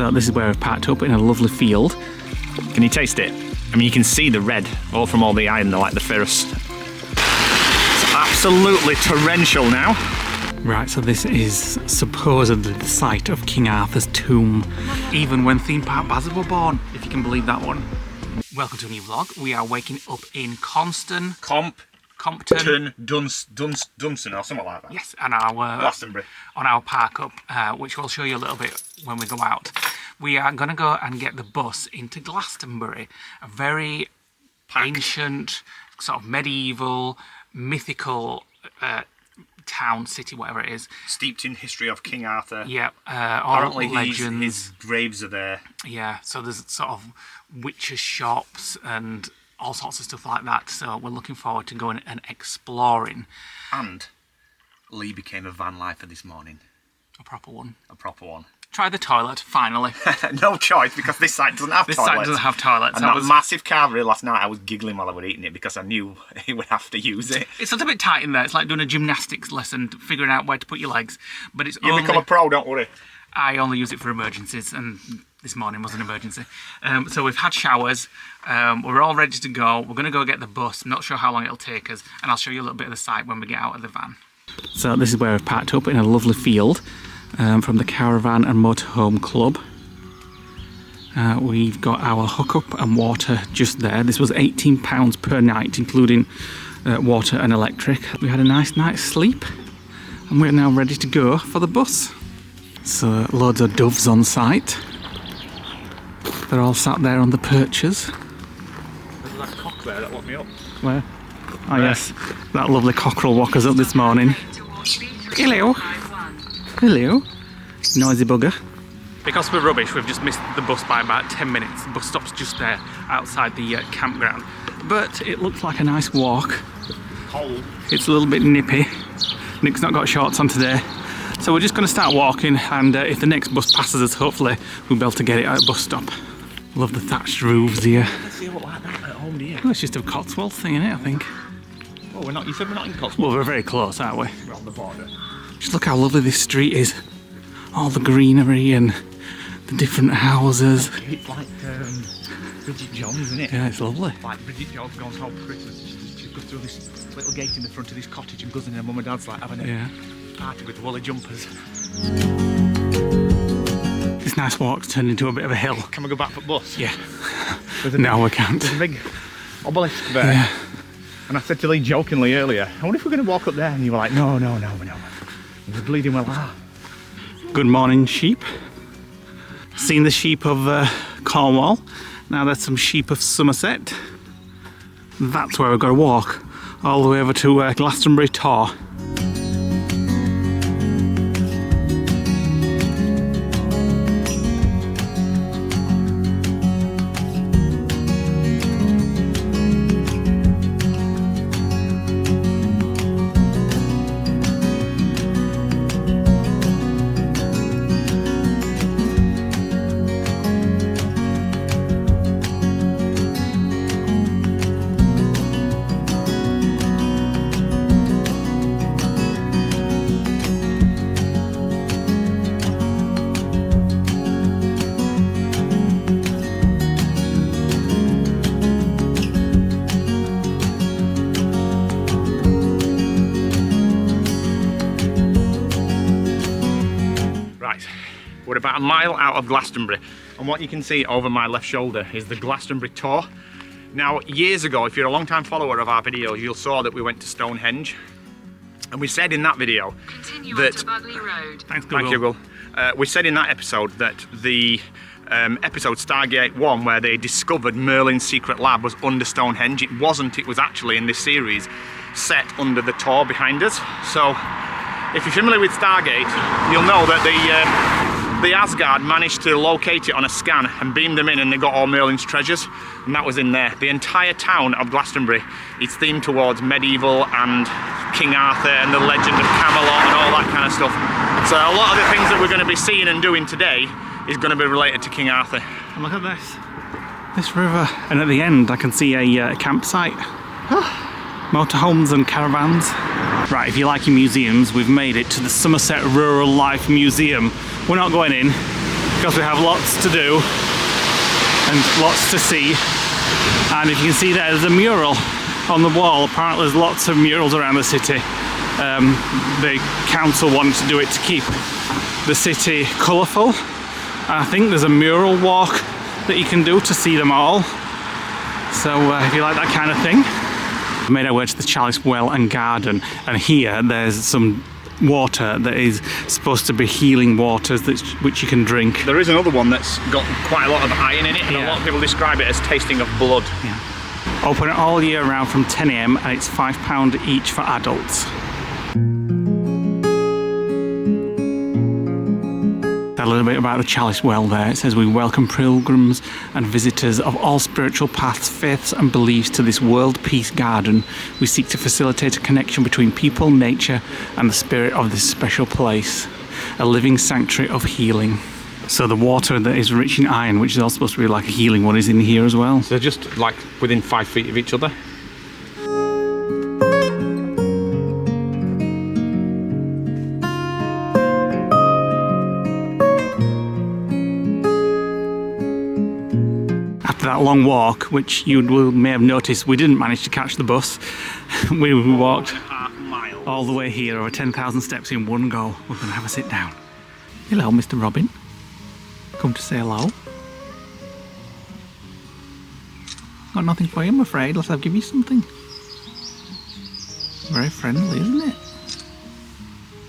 So this is where we've parked up in a lovely field. Can you taste it? I mean, you can see the red all from all the iron, like the ferrous. It's absolutely torrential now. Right, so this is supposedly the site of King Arthur's tomb, even when theme park buzzards were born, if you can believe that one. Welcome to a new vlog. We are waking up in Compton, Dunston or something like that. Yes, and our Glastonbury. On our park up, which we'll show you a little bit when we go out. We are going to go and get the bus into Glastonbury, a very ancient, sort of medieval, mythical town, city, whatever it is. Steeped in history of King Arthur. Yeah, apparently legends. His graves are there. Yeah, so there's sort of witches' shops and all sorts of stuff like that. So we're looking forward to going and exploring. And Leigh became a van lifer this morning. A proper one. A proper one. Try the toilet, finally. No choice, because this site doesn't have this toilets. This site doesn't have toilets. And that massive carvery last night, I was giggling while I was eating it because I knew he would have to use it. It's a little bit tight in there. It's like doing a gymnastics lesson, figuring out where to put your legs. But it's You become a pro, don't worry. I only use it for emergencies, and this morning was an emergency. So we've had showers. We're all ready to go. We're going to go get the bus. I'm not sure how long it'll take us, and I'll show you a little bit of the site when we get out of the van. So this is where we've parked up in a lovely field. From the Caravan and Motorhome Club. We've got our hookup and water just there. This was £18 per night, including water and electric. We had a nice night's sleep, and we're now ready to go for the bus. So loads of doves on site. They're all sat there on the perches. There's that cock there that woke me up. Where? Oh yes, that lovely cockerel woke us up this morning. Hello. Hello, noisy bugger. Because we're rubbish, we've just missed the bus by about 10 minutes. The bus stop's just there, outside the campground. But it looks like a nice walk. Cold. It's a little bit nippy. Nick's not got shorts on today. So we're just going to start walking, and if the next bus passes us, hopefully we'll be able to get it at a bus stop. Love the thatched roofs here. Let's see what like that at home here. Well, it's just a Cotswold thing, isn't it, I think? Oh, we're not, you said we're not in Cotswold? Well, we're very close, aren't we? We're on the border. Just look how lovely this street is. All the greenery and the different houses. It's like Bridget Jones, isn't it? Yeah, it's lovely. Like Bridget Jones goes home for Christmas. She goes through this little gate in the front of this cottage and goes in, and her mum and dad's like having a party with woolly jumpers. This nice walk's turned into a bit of a hill. Can we go back for bus? Yeah. No, we can't. There's a big obelisk there. Yeah. And I said to Leigh jokingly earlier, I wonder if we're going to walk up there. And you were like, no. It was bleeding well. Good morning, sheep. Seen the sheep of Cornwall. Now there's some sheep of Somerset. That's where we've got to walk. All the way over to Glastonbury Tor. We're about a mile out of Glastonbury, and what you can see over my left shoulder is the Glastonbury Tor. Now, years ago, if you're a long-time follower of our videos, you'll saw that we went to Stonehenge, and we said in that video that... Road. Thanks, Google. Thank you, Google. We said in that episode that the episode Stargate 1, where they discovered Merlin's secret lab, was under Stonehenge. It wasn't, it was actually in this series set under the Tor behind us. So if you're familiar with Stargate, you'll know that the Asgard managed to locate it on a scan and beam them in, and they got all Merlin's treasures, and that was in there. The entire town of Glastonbury is themed towards medieval and King Arthur and the legend of Camelot and all that kind of stuff. So a lot of the things that we're going to be seeing and doing today is going to be related to King Arthur. And look at this river, and at the end I can see a campsite. Motorhomes and caravans. Right, if you like your museums, we've made it to the Somerset Rural Life Museum. We're not going in, because we have lots to do and lots to see. And if you can see there's a mural on the wall. Apparently there's lots of murals around the city. The council wanted to do it to keep the city colourful. And I think there's a mural walk that you can do to see them all. So if you like that kind of thing. We made our way to the Chalice Well and Garden, and here there's some water that is supposed to be healing waters which you can drink. There is another one that's got quite a lot of iron in it, and a lot of people describe it as tasting of blood. Yeah. Open all year round from 10 AM, and it's £5 each for adults. A little bit about the Chalice Well there. It says, we welcome pilgrims and visitors of all spiritual paths, faiths and beliefs to this world peace garden. We seek to facilitate a connection between people, nature and the spirit of this special place, a living sanctuary of healing. So the water that is rich in iron, which is all supposed to be like a healing one, is in here as well. So they're just like within 5 feet of each other. After that long walk, which you may have noticed, we didn't manage to catch the bus. we walked half mile all the way here, over 10,000 steps in one go. We're going to have a sit down. Hello, Mr. Robin. Come to say hello. Got nothing for you, I'm afraid. I'll give you something. Very friendly, isn't it?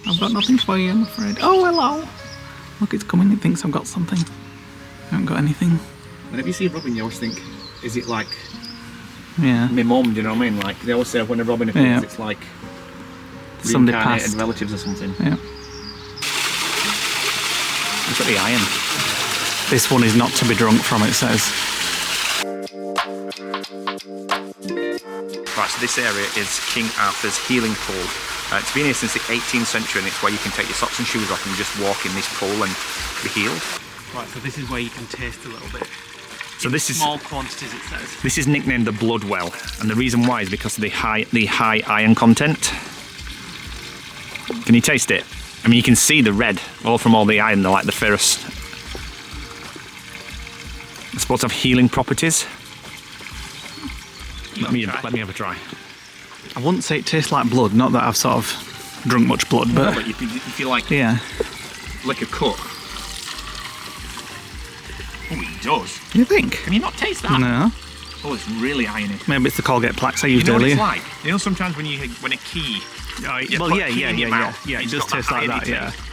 I've got nothing for you, I'm afraid. Oh, hello. Look, it's coming. It thinks I've got something. I haven't got anything. Whenever you see a robin, you always think, is it like Yeah. my mum, do you know what I mean? Like, they always say when a robin appears, Yeah. it's like Somebody reincarnated passed. relatives or something. Yeah. Look at the iron. This one is not to be drunk from, it says. Right, so this area is King Arthur's healing pool. It's been here since the 18th century, and it's where you can take your socks and shoes off and just walk in this pool and be healed. Right, so this is where you can taste a little bit. So this is Small quantities, it says. This is nicknamed the blood well, and the reason why is because of the high iron content. Can you taste it? I mean, you can see the red all from all the iron, like the ferrous. It's supposed to have healing properties. Let me have a try. I wouldn't say it tastes like blood, not that I've sort of drunk much blood, but But you feel like yeah. a cut. Oh, it does. You think? Can you not taste that? No. Oh, it's really irony. Maybe it's the Colgate plaques I used You know what earlier. it's like? You know, sometimes when a key. Oh, You well, put yeah, key yeah, in your yeah, mouth, yeah. It it's does got that taste like that, irony yeah. taste.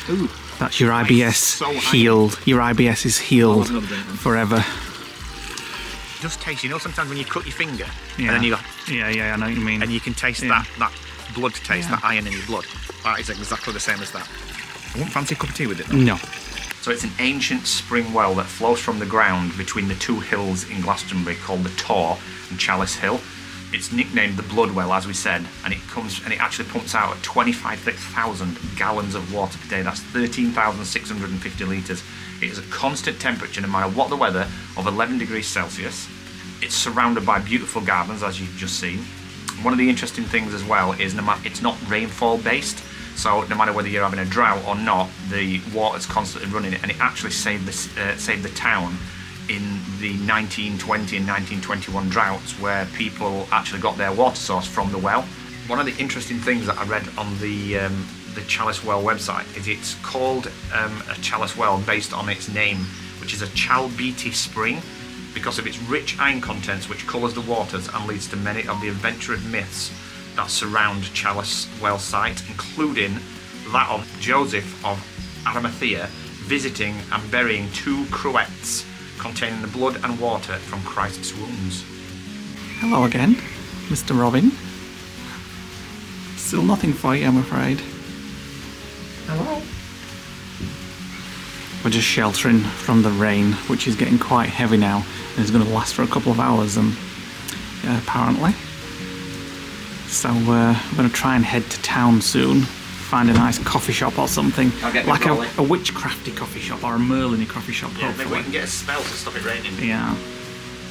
Ooh. That's your IBS so healed. Your IBS is healed another bit then. forever. It does taste, you know, sometimes when you cut your finger Yeah. and then you go, Yeah, I know what you mean. and you can taste Yeah. that blood taste, Yeah. that iron in your blood. That is exactly the same as that. I wouldn't fancy a cup of tea with it though. No. So it's an ancient spring well that flows from the ground between the two hills in Glastonbury called the Tor and Chalice Hill. It's nicknamed the Blood Well, as we said, and it actually pumps out at 25,000 gallons of water per day. That's 13,650 litres. It is a constant temperature, no matter what the weather, of 11 degrees Celsius. It's surrounded by beautiful gardens, as you've just seen. One of the interesting things as well is it's not rainfall based, so no matter whether you're having a drought or not, the water's constantly running, and it actually saved the town in the 1920 and 1921 droughts, where people actually got their water source from the well. One of the interesting things that I read on the Chalice Well website is it's called a Chalice Well based on its name, which is a chalbeatty spring, because of its rich iron contents, which colours the waters and leads to many of the adventurous myths that surround Chalice Well site, including that of Joseph of Arimathea visiting and burying two cruets containing the blood and water from Christ's wounds. Hello again, Mr. Robin. Still nothing for you, I'm afraid. Hello. We're just sheltering from the rain, which is getting quite heavy now, and is going to last for a couple of hours, apparently. So we're going to try and head to town soon, find a nice coffee shop or something, I'll get like the a witchcrafty coffee shop or a Merlin-y coffee shop. Yeah, maybe we hopefully. can get a spell to stop it raining. Yeah.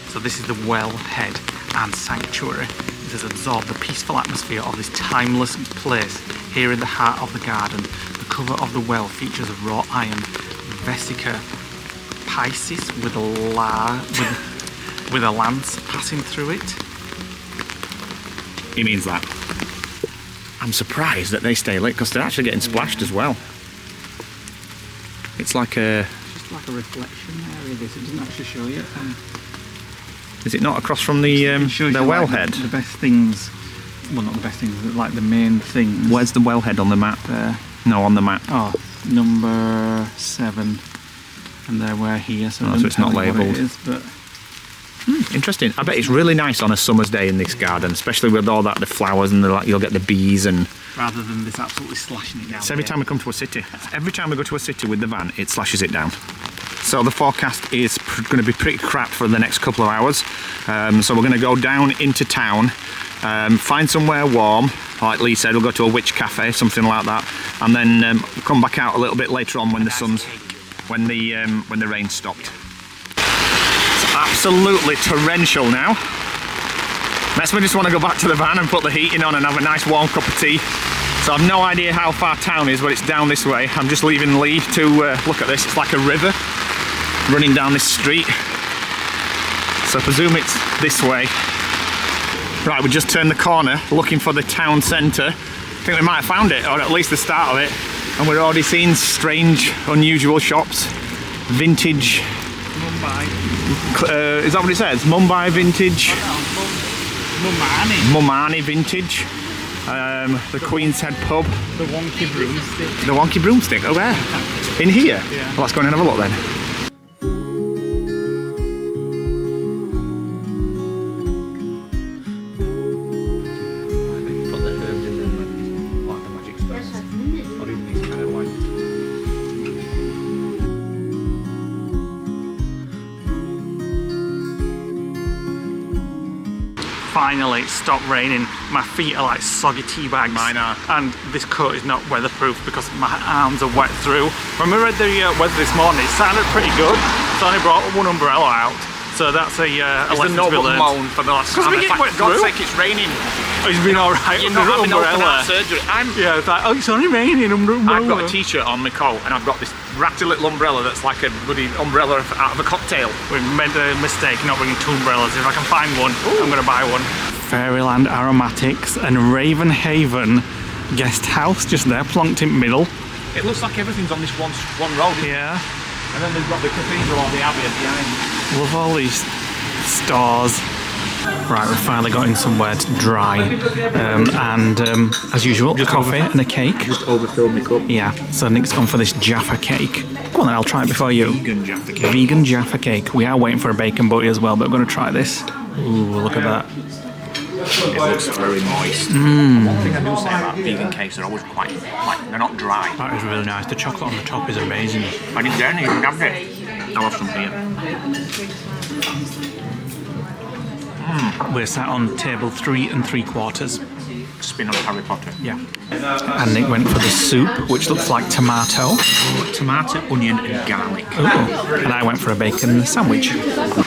So this is the well head and sanctuary. It has absorbed the peaceful atmosphere of this timeless place here in the heart of the garden. The cover of the well features a wrought iron vesica piscis with a lance passing through it. He means that. I'm surprised that they stay lit because they're actually getting splashed as well. It's like a... Just like a reflection area. This it doesn't actually show you. Is it not across from the wellhead? Like the best things. Well, not the best things, but like the main things. Where's the wellhead on the map? There. No, on the map. Oh, number 7. And there we're here, so, so it's not labelled. It is, but... Interesting. I bet it's really nice on a summer's day in this garden, especially with all that, the flowers and you'll get the bees and... Rather than this absolutely slashing it down. So every time we come to a city, every time we go to a city with the van, it slashes it down. So the forecast is going to be pretty crap for the next couple of hours. So we're going to go down into town, find somewhere warm. Like Leigh said, we'll go to a witch cafe, something like that, and then come back out a little bit later on when the sun's, when the rain stopped. It's absolutely torrential now. Makes me just want to go back to the van and put the heating on and have a nice warm cup of tea. So I've no idea how far town is, but it's down this way. I'm just leaving Leigh to look at this. It's like a river running down this street. So I presume it's this way. Right, we just turned the corner looking for the town centre. I think we might have found it, or at least the start of it. And we're already seeing strange, unusual shops. Vintage... Mumbai. Is that what it says? Mumbai vintage? Mumani. Mumani vintage. The Queen's Head pub. The wonky broomstick. The wonky broomstick, oh where? In here? Yeah. Well, let's go and have a look then. Finally, it stopped raining. My feet are like soggy tea bags. Mine are. And this coat is not weatherproof because my arms are wet through. When we read the weather this morning, it sounded pretty good. So I only brought one umbrella out. So that's a lesson to be learned. Moan for the last time. It's like, for God's sake, it's raining. Oh, it's been alright. You're not having open heart surgery. Yeah, it's like, oh, it's only raining. Umbrella. I've got a t-shirt on my coat and I've got this ratty little umbrella that's like a bloody umbrella out of a cocktail. We've made a mistake not bringing 2 umbrellas. If I can find one, I'm going to buy one. Fairyland Aromatics and Ravenhaven Guest House just there, plonked in middle. It looks like everything's on this one road. Yeah. And then they've got the cathedral or the abbey at the end. Love all these stars. Right, we've finally got in somewhere to dry. As usual, just coffee and a cake. Just overfilled my cup. Yeah, so Nick's gone for this Jaffa cake. Go on then, I'll try it before you. Vegan Jaffa cake. Vegan Jaffa cake. We are waiting for a bacon butty as well, but we're going to try this. Ooh, look at that. It looks very moist. One thing I do say about vegan cakes, they're always quite, they're not dry. That is really nice. The chocolate on the top is amazing. I didn't get any, you have it. I'll have some here. We're sat on table 3 3/4. Spin on Harry Potter. Yeah. And Nick went for the soup, which looks like tomato. Tomato, onion and garlic. Ooh. And I went for a bacon sandwich.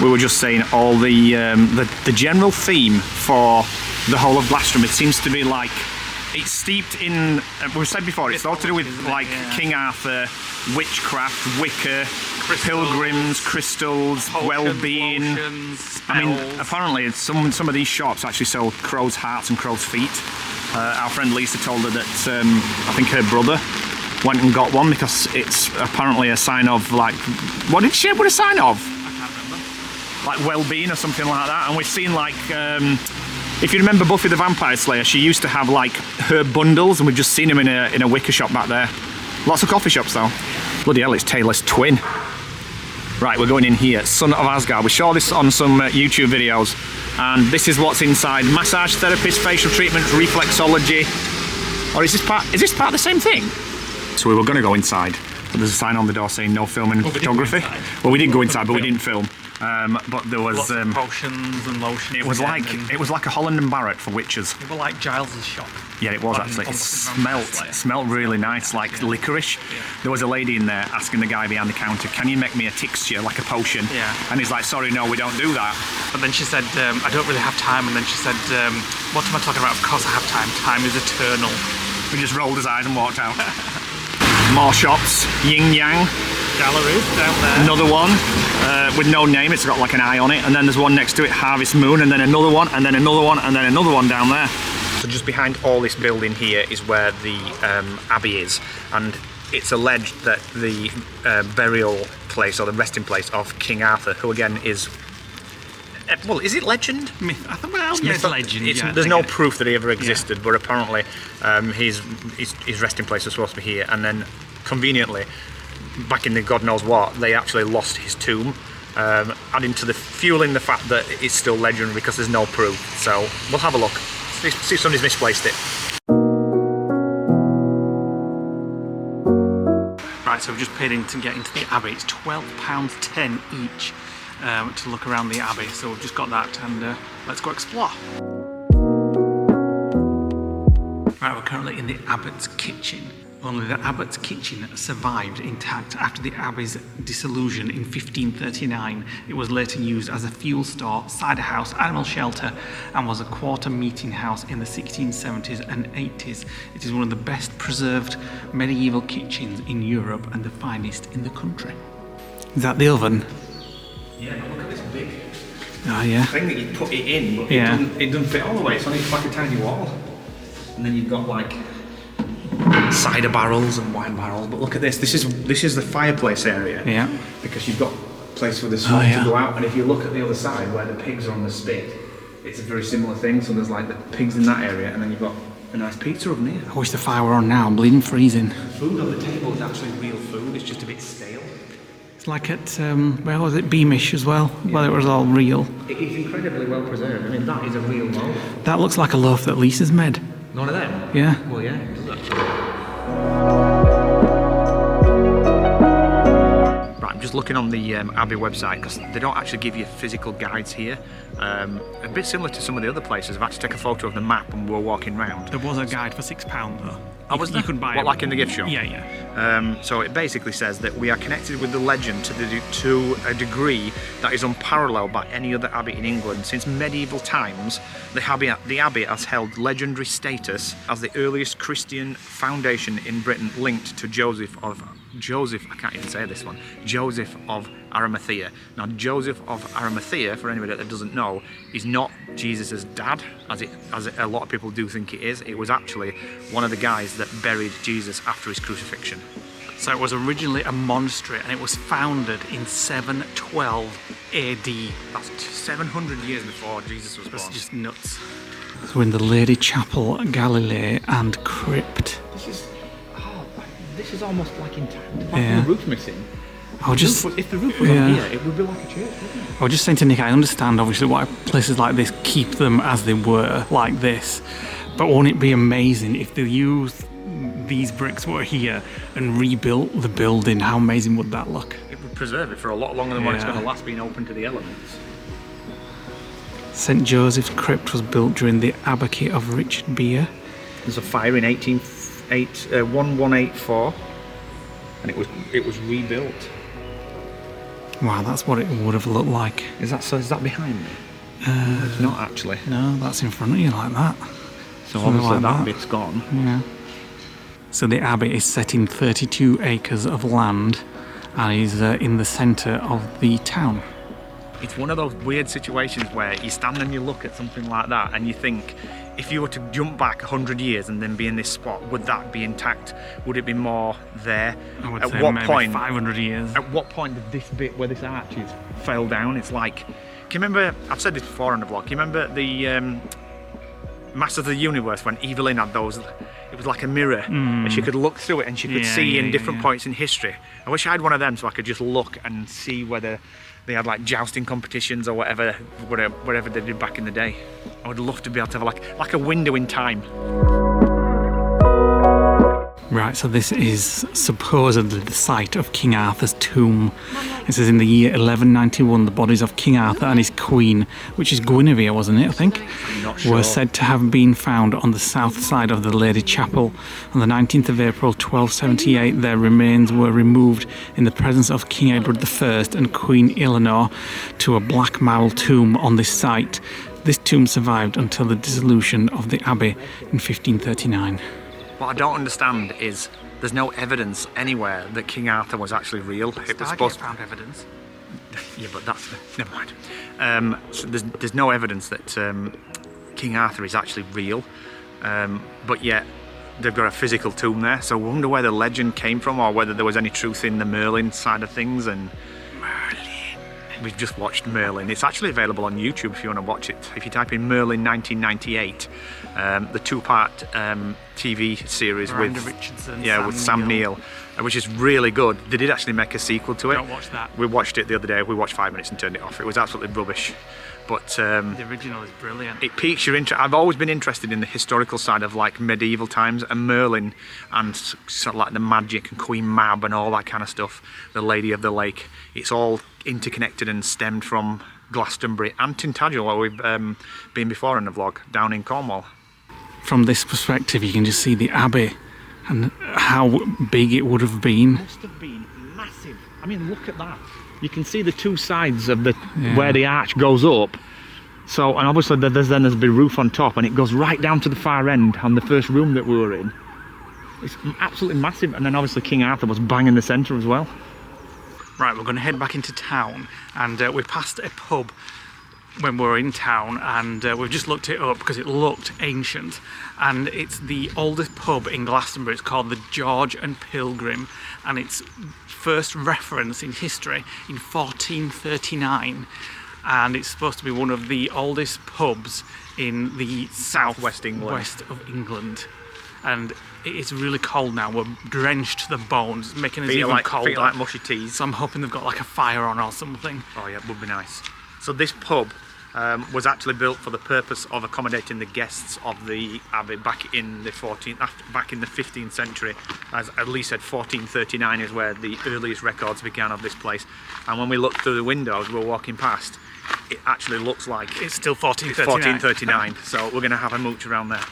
We were just saying all the general theme for the whole of Glastonbury seems to be like, it's steeped in, we've said before, it's all to do with like King Arthur, witchcraft, Wicca, pilgrims, crystals, well-being. I mean, apparently some of these shops actually sell crow's hearts and crow's feet. Our friend Lisa told her that I think her brother went and got one because it's apparently a sign of like, what did she put a sign of? I can't remember. Like well-being or something like that. And we've seen like, if you remember Buffy the Vampire Slayer, she used to have like herb bundles, and we've just seen them in a Wicca shop back there. Lots of coffee shops though. Bloody hell, it's Taylor's twin. Right, we're going in here, Son of Asgard. We saw this on some YouTube videos, and this is what's inside. Massage therapist, facial treatment, reflexology. Or is this part of the same thing? So we were going to go inside, but there's a sign on the door saying no filming photography. Well, we did go inside, but we didn't film. But there was lots of potions and lotions. it was like a Holland and Barrett for witches. It was like Giles's shop. Yeah, it was actually. It smelt really nice, like licorice. Yeah. There was a lady in there asking the guy behind the counter, "Can you make me a tincture, like a potion?" Yeah. And he's like, "Sorry, no, we don't do that." But then she said, "I don't really have time." And then she said, "What am I talking about? Of course I have time. Time is eternal." We just rolled his eyes and walked out. More shops. Yin Yang. Galleries down there. Another one with no name, it's got like an eye on it, and then there's one next to it, Harvest Moon, and then another one, and then another one, and then another one down there. So just behind all this building here is where the abbey is, and it's alleged that the burial place or the resting place of King Arthur, who again is, well, is it legend? Myth. I think, well, it's legend. Yeah, there's no proof that he ever existed, but apparently his resting place was supposed to be here, and then conveniently, back in the God knows what, they actually lost his tomb, adding to the fueling the fact that it's still legendary because there's no proof. So we'll have a look, see if somebody's misplaced it. Right, so we've just paid in to get into the abbey. It's £12.10 each to look around the abbey. So we've just got that, and let's go explore. Right, we're currently in the abbot's kitchen. Only the abbot's kitchen survived intact after the abbey's dissolution in 1539. It was later used as a fuel store, cider house, animal shelter, and was a quarter meeting house in the 1670s and 80s. It is one of the best preserved medieval kitchens in Europe and the finest in the country. Is that the oven? Yeah, look at this big yeah. thing that you put it in, but Yeah. it doesn't fit all the way. It's only like a tiny wall, and then you've got like cider barrels and wine barrels. But look at this. This is the fireplace area. Yeah. Because you've got a place for the smoke to go out, and if you look at the other side where the pigs are on the spit, it's a very similar thing. So there's like the pigs in that area, and then you've got a nice pizza oven here. I wish the fire were on now. I'm bleeding freezing. Food on the table is actually real food. It's just a bit stale. It's like at where was it? Beamish as well. Yeah. Well, it was all real. It is incredibly well preserved. I mean, that is a real loaf. That looks like a loaf that Lisa's made. One of them? Yeah. Well, yeah, it does actually. Right, I'm just looking on the Abbey website because they don't actually give you physical guides here. A bit similar to some of the other places. I've had to take a photo of the map and we're walking round. There was a guide for £6 though. You could buy it. What, like in the gift shop? Yeah, yeah. So it basically says that we are connected with the legend to a degree that is unparalleled by any other abbey in England. Since medieval times, the abbey has held legendary status as the earliest Christian foundation in Britain, linked to Joseph, I can't even say this one, Joseph of Arimathea. Now, Joseph of Arimathea, for anybody that doesn't know, is not Jesus' dad, as a lot of people do think it is. It was actually one of the guys that buried Jesus after his crucifixion. So it was originally a monastery, and it was founded in 712 AD. That's 700 years before Jesus was born. That's just nuts. So we're in the Lady Chapel, Galilee, and crypt. This is almost like intact. Yeah. The roof missing. If the roof was on here, it would be like a church, wouldn't it? I was just saying to Nick, I understand obviously why places like this keep them as they were, like this. But won't it be amazing if they used these bricks were here and rebuilt the building? How amazing would that look? It would preserve it for a lot longer than what it's going to last being open to the elements. St Joseph's Crypt was built during the abbey of Richard Beer. There's a fire in 1184, and it was rebuilt. Wow, that's what it would have looked like. Is that behind me? It's not actually. No, that's in front of you like that. So obviously like that bit's gone. Yeah. So the abbey is set in 32 acres of land and is in the centre of the town. It's one of those weird situations where you stand and you look at something like that and you think, if you were to jump back 100 years and then be in this spot, would that be intact? Would it be more there? I would say maybe 500 years. At what point did this bit where this arch is fell down? It's like, can you remember, I've said this before on the vlog, can you remember the Masters of the Universe when Evelyn had those, it was like a mirror and she could look through it and she could see in different points in history. I wish I had one of them so I could just look and see whether they had like jousting competitions or whatever they did back in the day. I would love to be able to have like a window in time. Right, so this is supposedly the site of King Arthur's tomb. It says in the year 1191 the bodies of King Arthur and his queen, which is Guinevere, wasn't it, I think? I'm not sure. Were said to have been found on the south side of the Lady Chapel. On the 19th of April 1278 their remains were removed in the presence of King Edward I and Queen Eleanor to a black marble tomb on this site. This tomb survived until the dissolution of the abbey in 1539. What I don't understand is there's no evidence anywhere that King Arthur was actually real. It was Stargate found evidence. Yeah, but that's never mind. So there's no evidence that King Arthur is actually real, but yet they've got a physical tomb there. So I wonder where the legend came from, or whether there was any truth in the Merlin side of things. And we've just watched Merlin. It's actually available on YouTube if you want to watch it. If you type in Merlin 1998, the two-part TV series Miranda with Richardson, with Sam Neill, which is really good. They did actually make a sequel to it. Don't watch that. We watched it the other day. We watched 5 minutes and turned it off. It was absolutely rubbish. But the original is brilliant. it piques your interest. I've always been interested in the historical side of like medieval times, and Merlin and sort of like the magic and Queen Mab and all that kind of stuff, the Lady of the Lake. It's all interconnected and stemmed from Glastonbury and Tintagel, where we've been before in the vlog, down in Cornwall. From this perspective, you can just see the abbey and how big it would have been. Must have been massive. I mean, look at that. You can see the two sides of the where the arch goes up. So, and obviously there's a big roof on top, and it goes right down to the far end on the first room that we were in. It's absolutely massive. And then obviously King Arthur was bang in the centre as well. Right, we're going to head back into town, and we passed a pub when we were in town, and we've just looked it up because it looked ancient, and it's the oldest pub in Glastonbury. It's called the George and Pilgrim, and it's first reference in history in 1439, and it's supposed to be one of the oldest pubs in the Southwest England. west of England. And it is really cold now. We're drenched to the bones, making us even colder. Feel like mushy teas. So I'm hoping they've got like a fire on or something. Oh yeah, it would be nice. So this pub was actually built for the purpose of accommodating the guests of the abbey back in the 15th century. As Leigh said, 1439 is where the earliest records began of this place. And when we looked through the windows, we were walking past, it actually looks like It's still 1439. 1439. So we're going to have a mooch around there.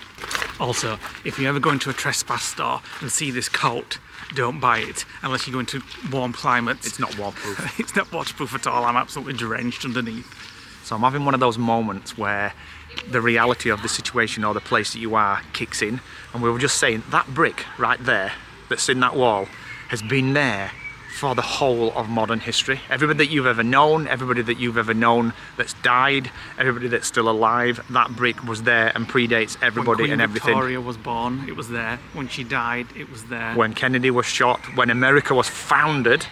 Also, if you ever go into a trespass store and see this coat, don't buy it unless you go into warm climates. It's not waterproof. It's not waterproof at all. I'm absolutely drenched underneath. So I'm having one of those moments where the reality of the situation or the place that you are kicks in, and we were just saying that brick right there that's in that wall has been there for the whole of modern history. Everybody that you've ever known, everybody that you've ever known that's died, everybody that's still alive, that brick was there and predates everybody when Queen and everything. Victoria was born, it was there. When she died, it was there. When Kennedy was shot, when America was founded,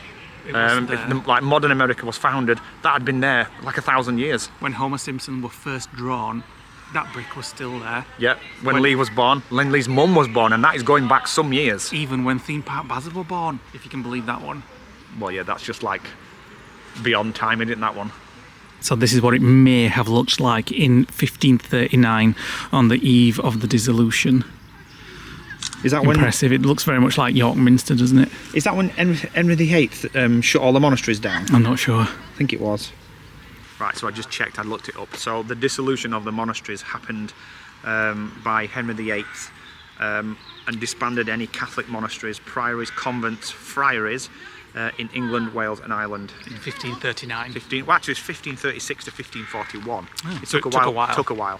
It was there. like modern America was founded, that had been there like 1,000 years. When Homer Simpson were first drawn, that brick was still there. Yep. When Leigh was born, Lee's mum was born, and that is going back some years. Even when Theme Park Basil were born, if you can believe that one. Well, yeah, that's just like beyond time, isn't it, that one? So this is what it may have looked like in 1539 on the eve of the dissolution. Is that Impressive. It looks very much like York Minster, doesn't it? Is that when Henry VIII shut all the monasteries down? I'm not sure. I think it was. Right, so I just checked, I looked it up. So the dissolution of the monasteries happened by Henry VIII and disbanded any Catholic monasteries, priories, convents, friaries in England, Wales and Ireland. In 1539. Well, actually it's 1536 to 1541. It so took it a while. took a while.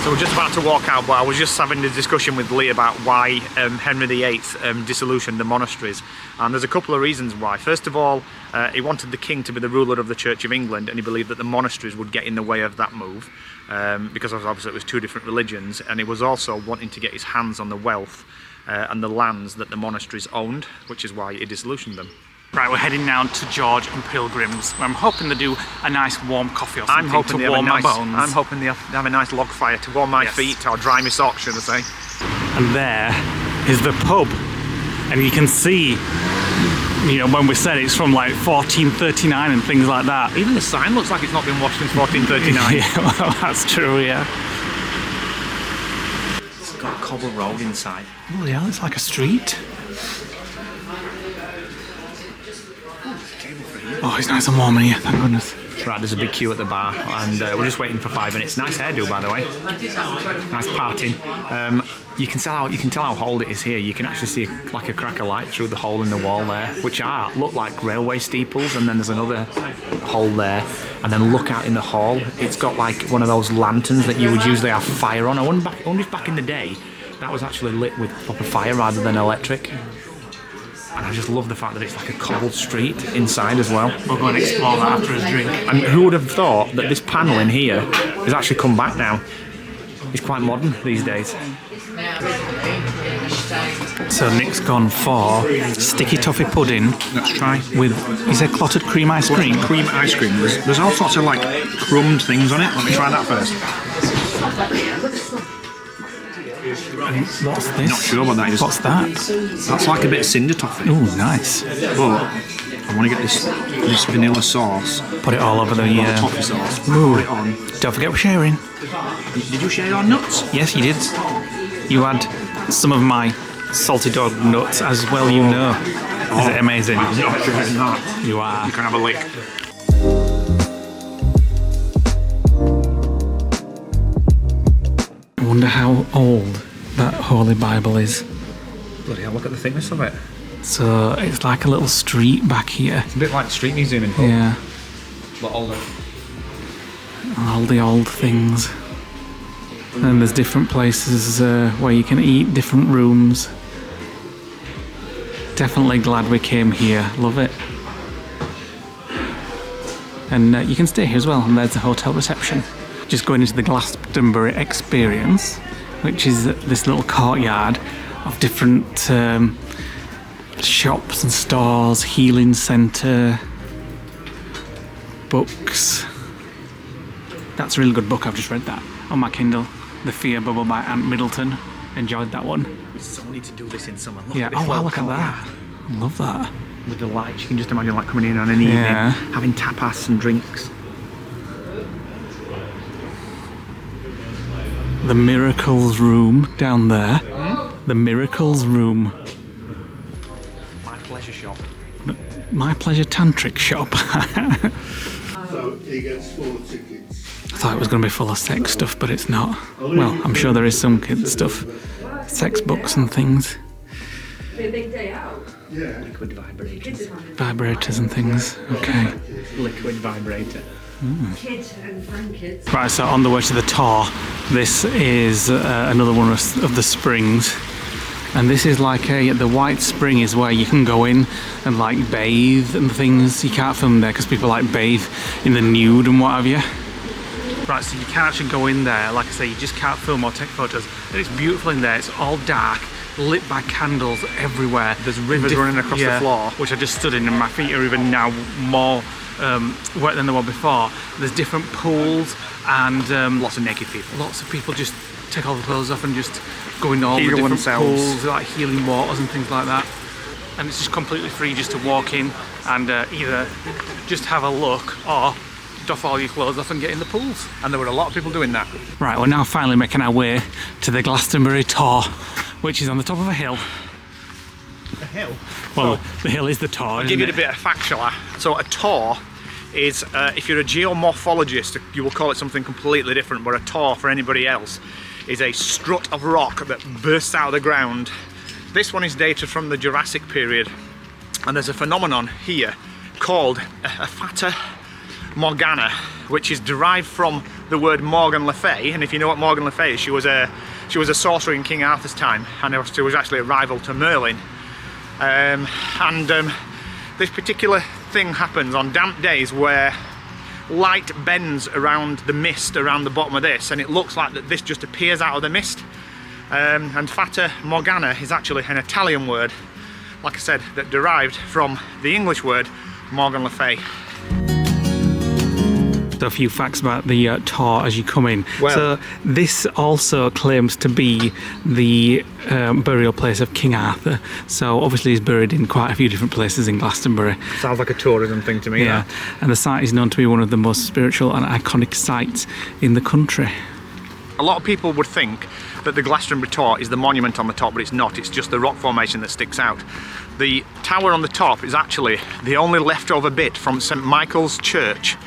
So we're just about to walk out, but I was just having a discussion with Leigh about why Henry VIII dissolutioned the monasteries, and there's a couple of reasons why. First of all, he wanted the king to be the ruler of the Church of England, and he believed that the monasteries would get in the way of that move, because obviously it was two different religions, and he was also wanting to get his hands on the wealth and the lands that the monasteries owned, which is why he dissolutioned them. Right, we're heading now to George and Pilgrim's, where I'm hoping to do a nice warm coffee or something to warm my bones. I'm hoping they have a nice log fire to warm my feet, or dry my socks, should I say. And there is the pub, and you can see, you know, when we said it's from like 1439 and things like that. Even the sign looks like it's not been washed since 1439. Yeah, well, that's true, yeah. It's got a cobble road inside. Oh yeah, it's like a street. Oh, it's nice and warm in here, thank goodness. Right, there's a big queue at the bar, and we're just waiting for 5 minutes. Nice hairdo, by the way. Nice parting. You can tell how old it is here. You can actually see like a crack of light through the hole in the wall there, which look like railway steeples, and then there's another hole there. And then look out in the hall. It's got like one of those lanterns that you would usually have fire on. I wonder if back in the day, That was actually lit with proper fire rather than electric. And I just love the fact that it's like a cobbled street inside as well. We'll go and explore that after a drink. And who would have thought that this panel in here has actually come back now? It's quite modern these days. So Nick's gone for sticky toffee pudding. Let's try. With, you said clotted cream ice cream? Cream ice cream. There's all sorts of like crumbed things on it. Let me try that first. What's this? Not sure what that is. What's that? That's like a bit of cinder toffee. Oh, nice. But I want to get this vanilla sauce. Put it all over the toffee sauce. Ooh. Put it on. Don't forget we're sharing. Did you share your nuts? Yes, you did. You had some of my salty dog nuts as well, you know. Is it amazing? I'm not sharing that. You are. You can have a lick. I wonder how old that Holy Bible is. Bloody hell, look at the thickness of it. So it's like a little street back here. It's a bit like the Street Museum in Hull. Yeah. But older. All the old things. And there's different places where you can eat, different rooms. Definitely glad we came here. Love it. And you can stay here as well. And there's the hotel reception. Just going into the Glastonbury experience, which is this little courtyard of different shops and stores, healing centre, books. That's a really good book. I've just read that on my Kindle. The Fear Bubble by Ant Middleton. Enjoyed that one. We so need to do this in summer. Look Yeah. at this Oh wow! Look at courtyard. that. I love that. With the lights, you can just imagine like coming in on an evening, Yeah. having tapas and drinks. The Miracles Room down there. The Miracles Room. My pleasure shop. My Pleasure Tantric Shop. So he gets 4 tickets. I thought it was going to be full of sex stuff, but it's not. Well, I'm sure there is some kids stuff. Sex books and things. Be a big day out. Yeah. Liquid vibrators. Vibrators and things. Okay. Liquid vibrator. Kids and grandkids. Right, so on the way to the tour, this is another one of the springs. And this is like the White Spring is where you can go in and like bathe and things. You can't film there because people like bathe in the nude and what have you. Right, so you can't actually go in there. Like I say, you just can't film or take photos. And it's beautiful in there. It's all dark, lit by candles everywhere. There's rivers running across the floor. Which I just stood in, and my feet are even now more wet than they were before. There's different pools and Lots of naked people. lots of people just take all the clothes off and just go in all the Heal different themselves. pools, like healing waters and things like that. And it's just completely free just to walk in and either just have a look or doff all your clothes off and get in the pools. And there were a lot of people doing that. Right, we're now finally making our way to the Glastonbury Tor, which is on the top of a hill. A hill? Well, the hill is the Tor, I'll isn't give you it? a bit of factual. So a tor is, if you're a geomorphologist, you will call it something completely different, but a tor for anybody else is a strut of rock that bursts out of the ground. This one is dated from the Jurassic period, and there's a phenomenon here called a fata Morgana, which is derived from the word Morgan Le Fay. And if you know what Morgan Le Fay is, she was a sorcerer in King Arthur's time, and she was actually a rival to Merlin. This particular thing happens on damp days where light bends around the mist around the bottom of this, and it looks like that this just appears out of the mist. And Fata Morgana is actually an Italian word, like I said, that derived from the English word Morgan Le Fay. So a few facts about the Tor as you come in. Well- So this also claims to be the burial place of King Arthur. So obviously he's buried in quite a few different places in Glastonbury. Sounds like a tourism thing to me. Yeah, and the site is known to be one of the most spiritual and iconic sites in the country. A lot of people would think that the Glastonbury Tor is the monument on the top, but it's not. It's just the rock formation that sticks out. The tower on the top is actually the only leftover bit from St Michael's Church,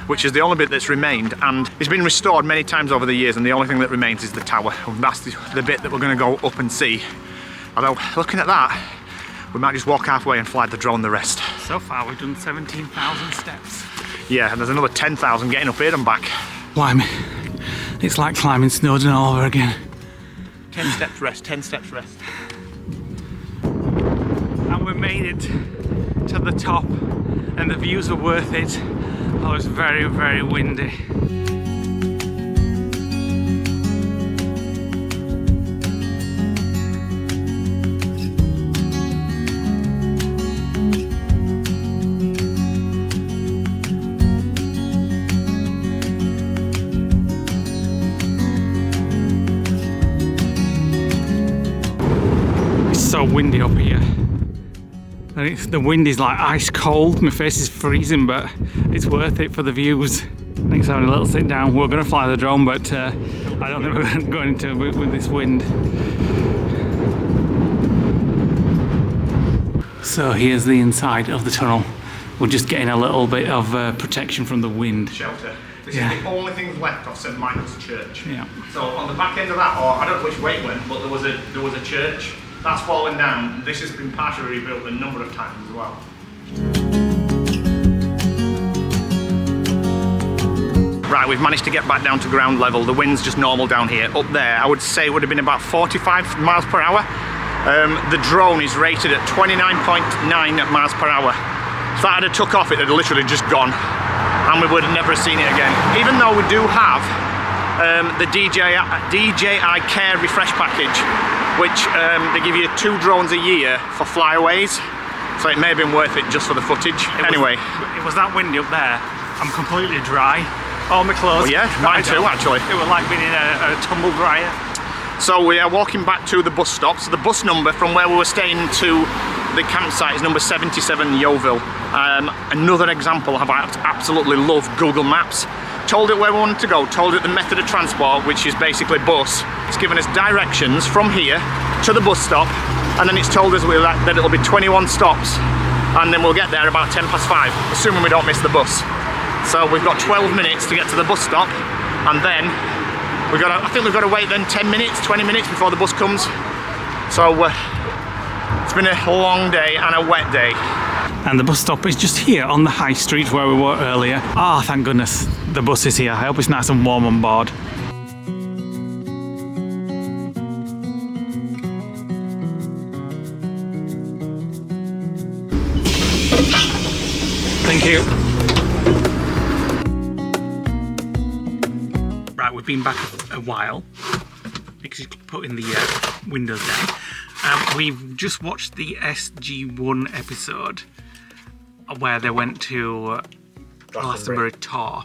which is the only bit that's remained, and it's been restored many times over the years, and the only thing that remains is the tower, and that's the bit that we're going to go up and see. Although, looking at that, we might just walk halfway and fly the drone the rest. So far we've done 17,000 steps. Yeah, and there's another 10,000 getting up here and back. Blimey, it's like climbing Snowdon all over again. 10 steps rest, 10 steps rest. And we made it to the top, and the views are worth it. Oh, it's very, very windy. So windy up here, and the wind is like ice cold. My face is freezing, but it's worth it for the views. Nick's having a little sit down. We're going to fly the drone, but I don't think we're going to with this wind. So here's the inside of the tunnel. We're just getting a little bit of protection from the wind. Shelter. This is the only thing left of St Michael's Church. Yeah. So on the back end of that, or I don't know which way it went, but there was a church that's fallen down. This has been partially rebuilt a number of times as well. Right, we've managed to get back down to ground level. The wind's just normal down here. Up there, I would say it would have been about 45 miles per hour. The drone is rated at 29.9 miles per hour. If that had took off, it had literally just gone, and we would have never seen it again. Even though we do have the DJI Care Refresh package, which they give you 2 drones a year for flyaways, so it may have been worth it just for the footage. It was that windy up there. I'm completely dry. All my clothes. Well, yeah, mine too, actually. It was like being in a tumble dryer. So we are walking back to the bus stop. So the bus number from where we were staying to the campsite is number 77 Yeovil. Another example of I absolutely love Google Maps. Told it where we wanted to go, told it the method of transport, which is basically bus. It's given us directions from here to the bus stop, and then it's told us that it'll be 21 stops, and then we'll get there about 5:10, assuming we don't miss the bus. So we've got 12 minutes to get to the bus stop, and then I think we've got to wait then 10 minutes, 20 minutes before the bus comes. So it's been a long day and a wet day. And the bus stop is just here on the high street where we were earlier. Ah, oh, thank goodness the bus is here. I hope it's nice and warm on board. Thank you. Right, we've been back a while because you put in the windows down. We've just watched the SG1 episode where they went to Glastonbury tour,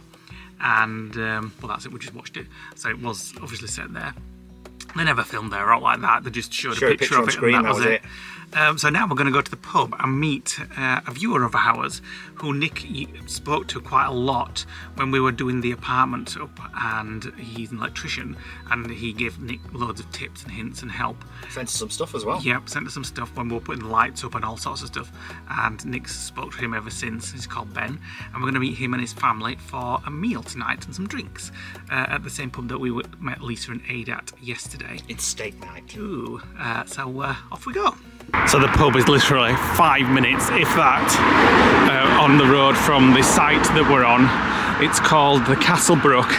and well, that's it. We just watched it, so it was obviously set there. They never filmed there out like that. They just showed a picture of it, and that was it. So now we're going to go to the pub and meet a viewer of ours who Nick spoke to quite a lot when we were doing the apartment up, and he's an electrician, and he gave Nick loads of tips and hints and help. Sent us some stuff as well. Yep, sent us some stuff when we were putting the lights up and all sorts of stuff, and Nick's spoke to him ever since. He's called Ben, and we're going to meet him and his family for a meal tonight and some drinks at the same pub that we met Lisa and Aid at yesterday. It's steak night. Ooh, so off we go. So the pub is literally 5 minutes, if that, on the road from the site that we're on. It's called the Castlebrook,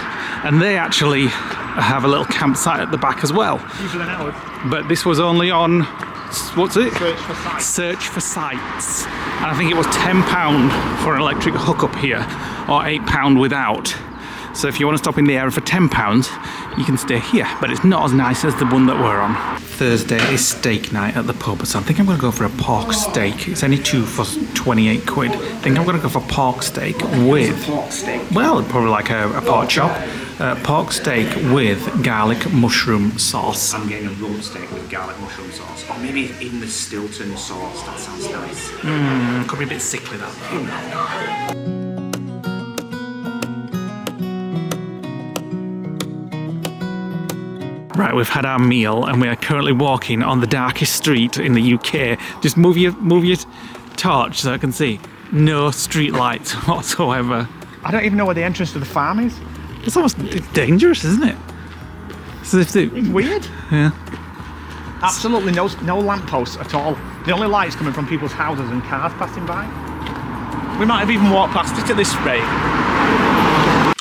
and they actually have a little campsite at the back as well. Usually an hour. But this was only on, what's it? Search for sites. Search for sites. And I think it was £10 for an electric hookup here, or £8 without. So if you want to stop in the area for £10, you can stay here, but it's not as nice as the one that we're on. Thursday is steak night at the pub, so I think I'm going to go for a pork steak. It's only 2 for 28 quid. I think I'm going to go for pork steak with... Pork steak? Well, probably like a pork chop. Pork steak with garlic mushroom sauce. I'm getting a rump steak with garlic mushroom sauce. Or maybe even the Stilton sauce. That sounds nice. Could be a bit sickly, that though. Right, we've had our meal and we are currently walking on the darkest street in the UK. Just move your torch so I can see. No street lights whatsoever. I don't even know where the entrance to the farm is. It's dangerous, isn't it? It's as if It's weird. Yeah. Absolutely no lampposts at all. The only lights coming from people's houses and cars passing by. We might have even walked past it at this rate.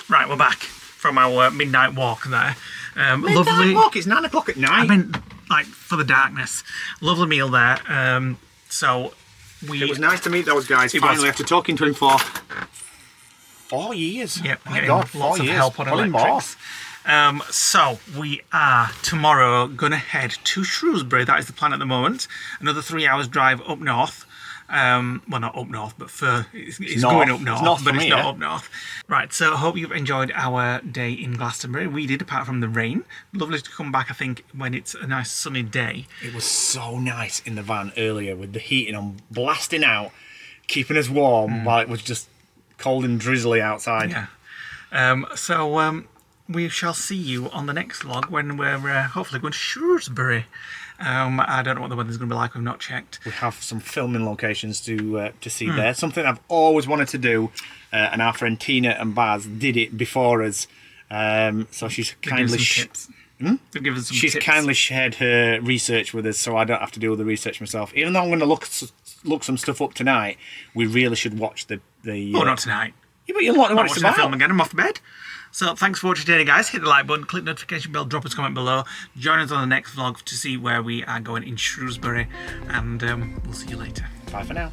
Right, we're back. from our midnight walk there. Lovely walk. It's 9 o'clock at night. I mean, like for the darkness. Lovely meal there. So it was nice to meet those guys finally after talking to him for 4 years. Yep, my God, 4 lots years. of help on Probably electrics. So we are tomorrow going to head to Shrewsbury. That is the plan at the moment. Another 3 hours drive up north. Well, not up north, but it's going up north, but it's not up north. Right, so I hope you've enjoyed our day in Glastonbury. We did, apart from the rain. Lovely to come back, I think, when it's a nice sunny day. It was so nice in the van earlier with the heating on, blasting out, keeping us warm while it was just cold and drizzly outside. Yeah. So we shall see you on the next vlog when we're hopefully going to Shrewsbury. I don't know what the weather's going to be like. We've not checked. We have some filming locations to see there. Something I've always wanted to do, and our friend Tina and Baz did it before us. So she's kindly She's kindly shared her research with us, so I don't have to do all the research myself. Even though I'm going to look some stuff up tonight, we really should watch the. Oh, not tonight. Yeah, but you'll want to watch the film again. I'm off to bed. So thanks for watching today, guys. Hit the like button, click the notification bell, drop us a comment below. Join us on the next vlog to see where we are going in Shrewsbury, and we'll see you later. Bye for now.